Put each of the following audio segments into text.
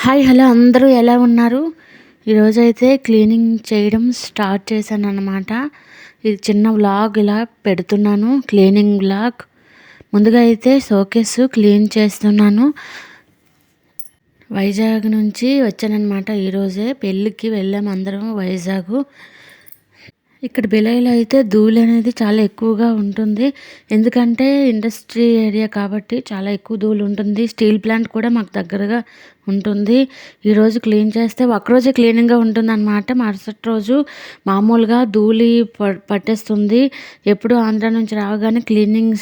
Hi hello అందరూ ఎలా ఉన్నారు? ఈరోజైతే క్లీనింగ్ చేయడం స్టార్ట్ చేశానన్నమాట. ఇది చిన్న వ్లాగ్ ఇలా పెడుతున్నాను, క్లీనింగ్ వ్లాగ్. ముందుగా అయితే షోకేస్ క్లీన్ చేస్తున్నాను. వైజాగ్ నుంచి వచ్చానన్నమాట. ఈరోజే పెళ్ళికి వెళ్ళాము అందరం వైజాగ్. ఇక్కడ బిలైలో అయితే ధూళి అనేది చాలా ఎక్కువగా ఉంటుంది. ఎందుకంటే ఇండస్ట్రీ ఏరియా కాబట్టి చాలా ఎక్కువ ధూళి ఉంటుంది. స్టీల్ ప్లాంట్ కూడా మాకు దగ్గరగా ఉంటుంది. ఈరోజు క్లీన్ చేస్తే ఒకరోజే క్లీనింగ్గా ఉంటుంది అన్నమాట. మరుసటి రోజు మామూలుగా ధూళి పట్టేస్తుంది. ఎప్పుడు ఆంధ్ర నుంచి రావగానే క్లీనింగ్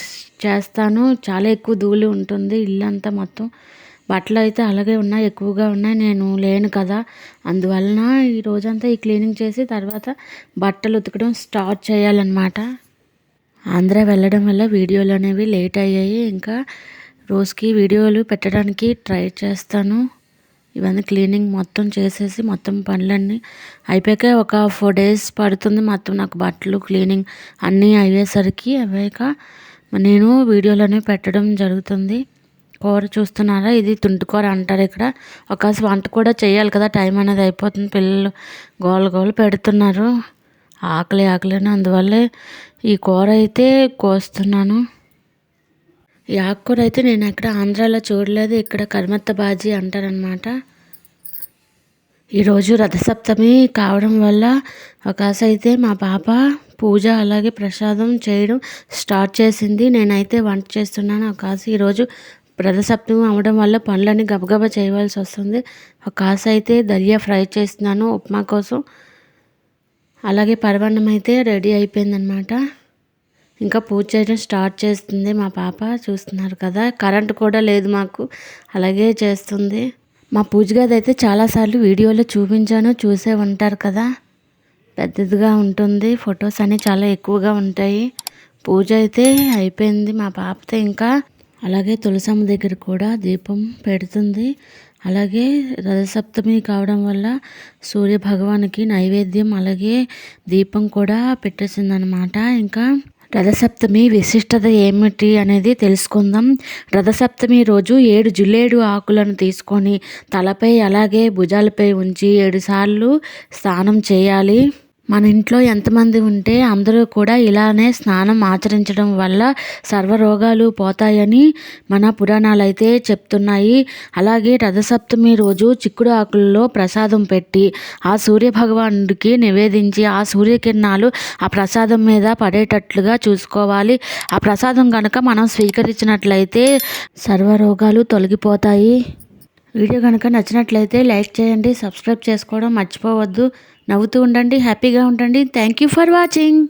చేస్తాను. చాలా ఎక్కువ ధూళి ఉంటుంది ఇల్లంతా మొత్తం. బట్టలు అయితే అలాగే ఉన్నాయి, ఎక్కువగా ఉన్నాయి. నేను లేను కదా, అందువలన ఈ రోజంతా ఈ క్లీనింగ్ చేసి తర్వాత బట్టలు ఉతకడం స్టార్ట్ చేయాలన్నమాట. ఆంధ్ర వెళ్ళడం వల్ల వీడియోలు అనేవి లేట్ అయ్యాయి. ఇంకా రోజుకి వీడియోలు పెట్టడానికి ట్రై చేస్తాను. ఇవన్నీ క్లీనింగ్ మొత్తం చేసేసి మొత్తం పనులన్నీ అయిపోయాక ఒక 4 days పడుతుంది మొత్తం నాకు బట్టలు క్లీనింగ్ అన్నీ అయ్యేసరికి. అయ్యాక నేను వీడియోలు అనేవి పెట్టడం జరుగుతుంది. కూర చూస్తున్నారా, ఇది తుంటికూర అంటారు ఇక్కడ. ఒకసారి వంట కూడా చేయాలి కదా, టైం అనేది అయిపోతుంది. పిల్లలు గోల పెడుతున్నారు, ఆకలి అని. అందువల్లే ఈ కూర అయితే కోస్తున్నాను. ఈ ఆకుకూర అయితే నేను ఎక్కడ ఆంధ్రాలో చూడలేదు. ఇక్కడ కరిమెత్త బాజీ అంటారనమాట. ఈరోజు రథసప్తమి కావడం వల్ల ఒకసారి అయితే మా పాప పూజ అలాగే ప్రసాదం చేయడం స్టార్ట్ చేసింది. నేనైతే వంట చేస్తున్నాను. ఒకసారి ఈరోజు రథసప్తమి అవ్వడం వల్ల పనులన్నీ గబగబా చేయవలసి వస్తుంది. ఒక కాస అయితే దలియా ఫ్రై చేస్తున్నాను ఉప్మా కోసం. అలాగే పరమాన్నం అయితే రెడీ అయిపోయిందనమాట. ఇంకా పూజ చేయడం స్టార్ట్ చేస్తుంది మా పాప. చూస్తున్నారు కదా, కరెంట్ కూడా లేదు మాకు, అలాగే చేస్తుంది. మా పూజ గది అయితే చాలాసార్లు వీడియోలో చూపించాను, చూసే ఉంటారు కదా. పెద్దదిగా ఉంటుంది, ఫొటోస్ అన్నీ చాలా ఎక్కువగా ఉంటాయి. పూజ అయితే అయిపోయింది మా పాపతో. ఇంకా అలాగే తులసమ్మ దగ్గర కూడా దీపం పెడుతుంది. అలాగే రథసప్తమి కావడం వల్ల సూర్య భగవానికి నైవేద్యం అలాగే దీపం కూడా పెట్టేసిందనమాట. ఇంకా రథసప్తమి విశిష్టత ఏమిటి అనేది తెలుసుకుందాం. రథసప్తమి రోజు 7 జిల్లేడు ఆకులను తీసుకొని తలపై అలాగే భుజాలపై ఉంచి 7 సార్లు స్నానం చేయాలి. మన ఇంట్లో ఎంతమంది ఉంటే అందరూ కూడా ఇలానే స్నానం ఆచరించడం వల్ల సర్వరోగాలు పోతాయని మన పురాణాలు అయితే చెప్తున్నాయి. అలాగే రథసప్తమి రోజు చిక్కుడు ఆకుల్లో ప్రసాదం పెట్టి ఆ సూర్యభగవానుడికి నివేదించి ఆ సూర్యకిరణాలు ఆ ప్రసాదం మీద పడేటట్లుగా చూసుకోవాలి. ఆ ప్రసాదం కనుక మనం స్వీకరించినట్లయితే సర్వరోగాలు తొలగిపోతాయి. వీడియో కనుక నచ్చినట్లయితే లైక్ చేయండి, సబ్స్క్రైబ్ చేసుకోవడం మర్చిపోవద్దు. నవ్వుతూ ఉండండి, హ్యాపీగా ఉండండి. Thank you for watching.